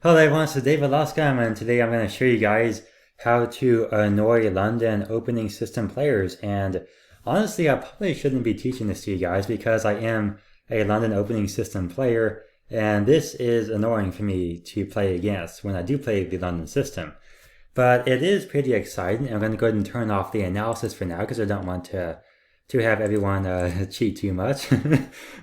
Hello everyone, it's David Lascam, and today I'm going to show you guys how to annoy London opening system players. And honestly, I probably shouldn't be teaching this to you guys because I am a London opening system player, and this is annoying for me to play against when I do play the London system. But it is pretty exciting. I'm going to go ahead and turn off the analysis for now because I don't want to have everyone cheat too much.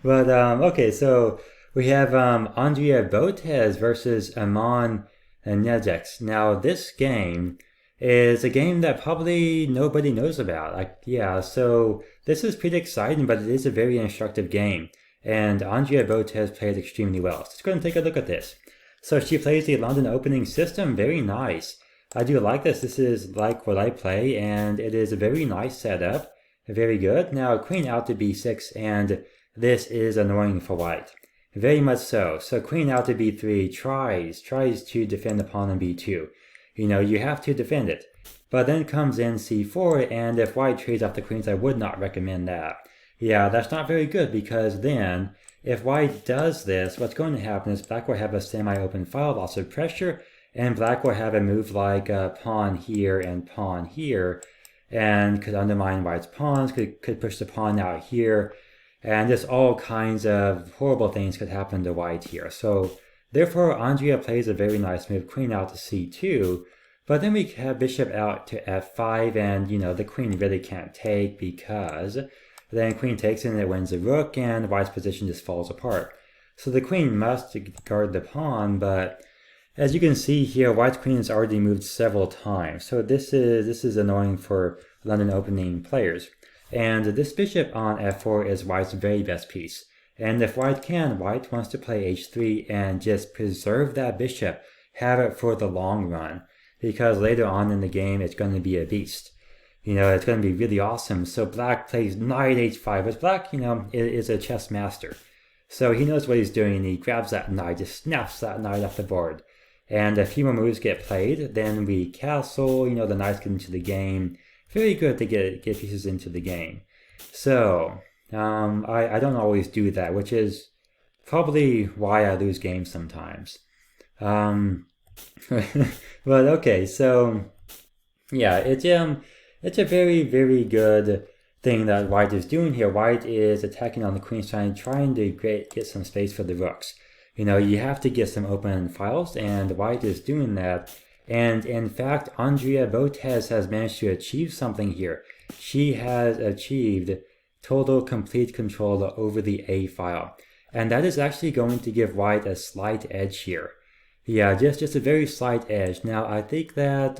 But okay, so we have Andrea Botez versus Amon and Nejc. Now this game is a game that probably nobody knows about. Yeah, so this is pretty exciting, but it is a very instructive game. And Andrea Botez played extremely well. So let's go and take a look at this. So she plays the London opening system, very nice. I do like this. This is like what I play, and it is a very nice setup. Very good. Now queen out to b6, and this is annoying for white. Very much so. So queen out to b3 tries to defend the pawn on b2. You know, you have to defend it. But then comes in c4, and if white trades off the queens, I would not recommend that. Yeah, that's not very good because then, if white does this, what's going to happen is black will have a semi-open file, lots of pressure, and black will have a move like pawn here and pawn here, and could undermine white's pawns, could push the pawn out here, and just all kinds of horrible things could happen to white here. So therefore Andrea plays a very nice move, queen out to c2, but then we have bishop out to f5, and you know, the queen really can't take because then queen takes and it wins the rook, and white's position just falls apart. So the queen must guard the pawn, but as you can see here, white's queen has already moved several times. So this is annoying for London opening players. And this bishop on f4 is white's very best piece. And if white can, white wants to play h3 and just preserve that bishop, have it for the long run, because later on in the game it's going to be a beast. You know, it's going to be really awesome. So black plays knight h5, but black, you know, is a chess master. So he knows what he's doing, and he grabs that knight, just snaps that knight off the board. And a few more moves get played, then we castle, you know, the knights get into the game. Very good to get pieces into the game. So, I don't always do that, which is probably why I lose games sometimes. But okay, so, yeah, it's a very, very good thing that white is doing here. White is attacking on the queen side, trying to get some space for the rooks. You know, you have to get some open files, and white is doing that. And in fact, Andrea Botez has managed to achieve something here. She has achieved total complete control over the A file. And that is actually going to give white a slight edge here. Yeah, just a very slight edge. Now, I think that,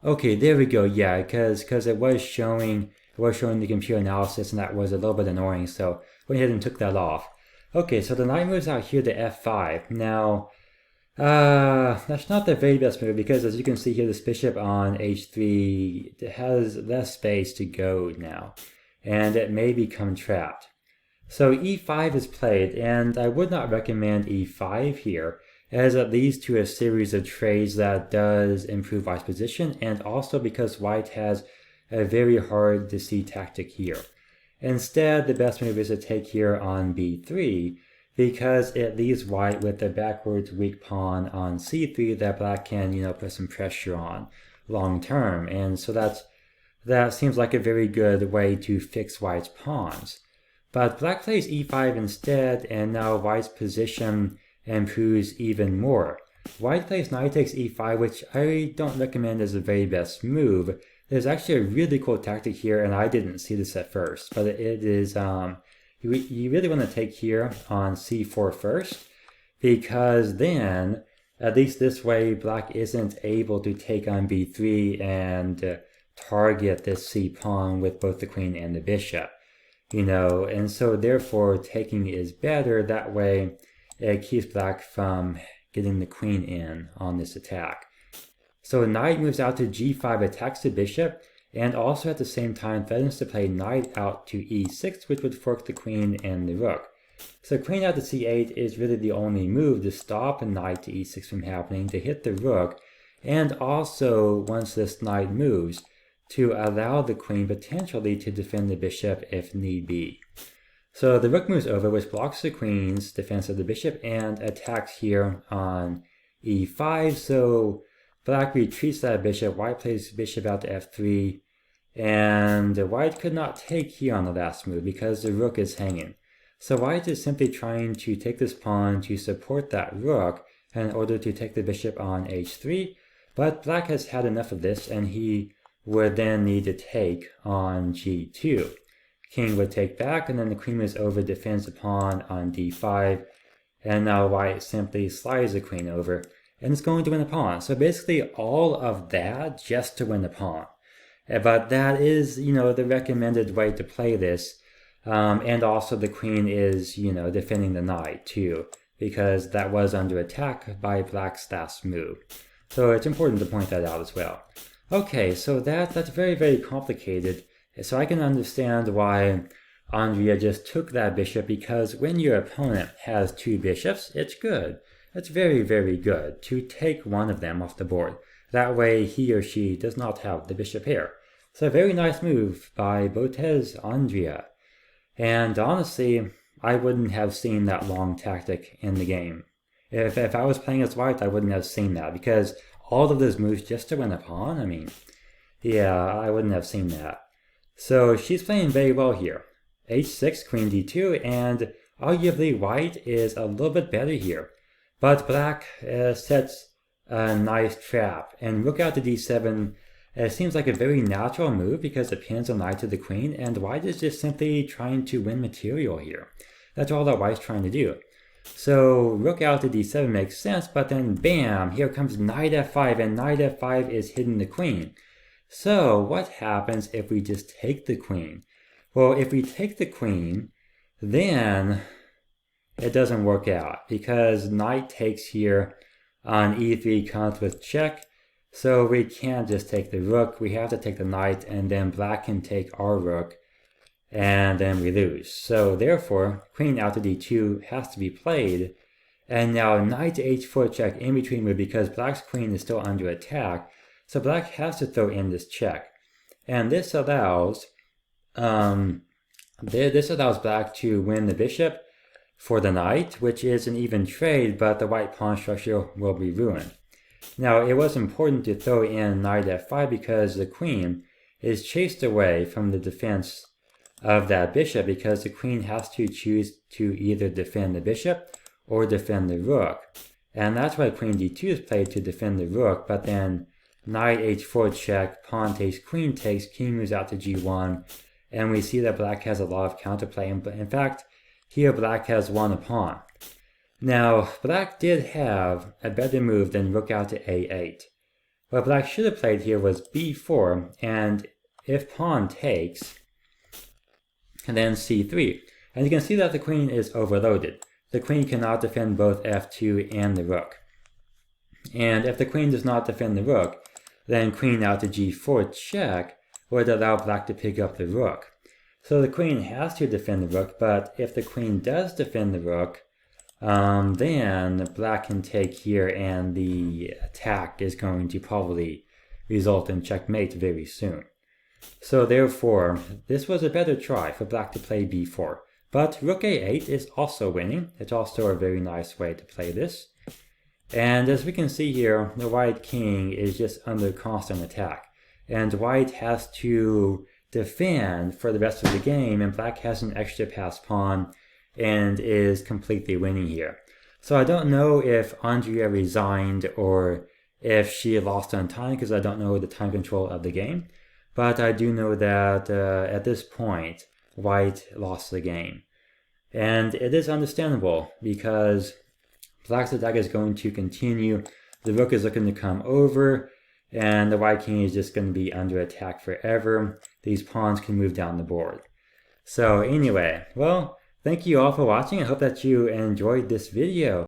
okay, there we go. Yeah, because it was showing the computer analysis, and that was a little bit annoying. So went ahead and took that off. Okay, so the knight moves out here to f5. Now, that's not the very best move because as you can see here, this bishop on h3 has less space to go now, and it may become trapped. So e5 is played, and I would not recommend e5 here, as it leads to a series of trades that does improve white's position, and also because white has a very hard to see tactic here. Instead, the best move is to take here on b3 because it leaves white with a backwards weak pawn on c3 that black can, you know, put some pressure on long term. And so that seems like a very good way to fix white's pawns. But black plays e5 instead, and now white's position improves even more. White plays knight takes e5, which I don't recommend as the very best move. There's actually a really cool tactic here, and I didn't see this at first, but it is, you really want to take here on c4 first, because then, at least this way, black isn't able to take on b3 and target this c pawn with both the queen and the bishop, you know, and so therefore taking is better. That way it keeps black from getting the queen in on this attack. So knight moves out to g5, attacks the bishop, and also at the same time threatens to play knight out to e6, which would fork the queen and the rook. So queen out to c8 is really the only move to stop a knight to e6 from happening, to hit the rook, and also, once this knight moves, to allow the queen potentially to defend the bishop if need be. So the rook moves over, which blocks the queen's defense of the bishop and attacks here on e5, so black retreats that bishop, white plays bishop out to f3, and white could not take here on the last move because the rook is hanging. So white is simply trying to take this pawn to support that rook in order to take the bishop on h3, but black has had enough of this and he would then need to take on g2. King would take back, and then the queen moves over, defends the pawn on d5, and now white simply slides the queen over, and it's going to win the pawn. So basically all of that just to win the pawn. But that is, the recommended way to play this. And also the queen is, defending the knight too, because that was under attack by black's last move. So it's important to point that out as well. Okay, so that's very, very complicated. So I can understand why Andrea just took that bishop, because when your opponent has two bishops, it's good. It's very, very good to take one of them off the board. That way he or she does not have the bishop here. So a very nice move by Botez Andrea. And honestly, I wouldn't have seen that long tactic in the game. If I was playing as white, I wouldn't have seen that, because all of those moves just to win a pawn, I mean, yeah, I wouldn't have seen that. So she's playing very well here. h6, queen d2, and arguably white is a little bit better here. But black sets a nice trap, and rook out to d7 seems like a very natural move because it pins the knight to the queen, and white is just simply trying to win material here. That's all that white's trying to do. So rook out to d7 makes sense, but then bam, here comes knight f5, and knight f5 is hitting the queen. So what happens if we just take the queen? Well, if we take the queen, then it doesn't work out, because knight takes here on e3 comes with check. So we can't just take the rook, we have to take the knight, and then black can take our rook, and then we lose. So therefore, queen out to d2 has to be played, and now knight to h4 check in between move, because black's queen is still under attack, so black has to throw in this check. And this allows black to win the bishop for the knight, which is an even trade, but the white pawn structure will be ruined. Now, it was important to throw in knight f5 because the queen is chased away from the defense of that bishop, because the queen has to choose to either defend the bishop or defend the rook. And that's why queen d2 is played, to defend the rook, but then knight h4 check, pawn takes, queen takes, king moves out to g1, and we see that black has a lot of counterplay. In fact, here black has won a pawn. Now, black did have a better move than rook out to a8. What black should have played here was b4, and if pawn takes, and then c3. And you can see that the queen is overloaded. The queen cannot defend both f2 and the rook. And if the queen does not defend the rook, then queen out to g4 check would allow black to pick up the rook. So the queen has to defend the rook, but if the queen does defend the rook, then black can take here, and the attack is going to probably result in checkmate very soon. So therefore, this was a better try for black to play b4. But rook a8 is also winning. It's also a very nice way to play this. And as we can see here, the white king is just under constant attack. And white has to defend for the rest of the game, and black has an extra passed pawn and is completely winning here. So I don't know if Andrea resigned or if she lost on time, because I don't know the time control of the game. But I do know that at this point, white lost the game. And it is understandable, because black's attack is going to continue. The rook is looking to come over, and the white king is just going to be under attack forever. These pawns can move down the board. So anyway, well, thank you all for watching. I hope that you enjoyed this video.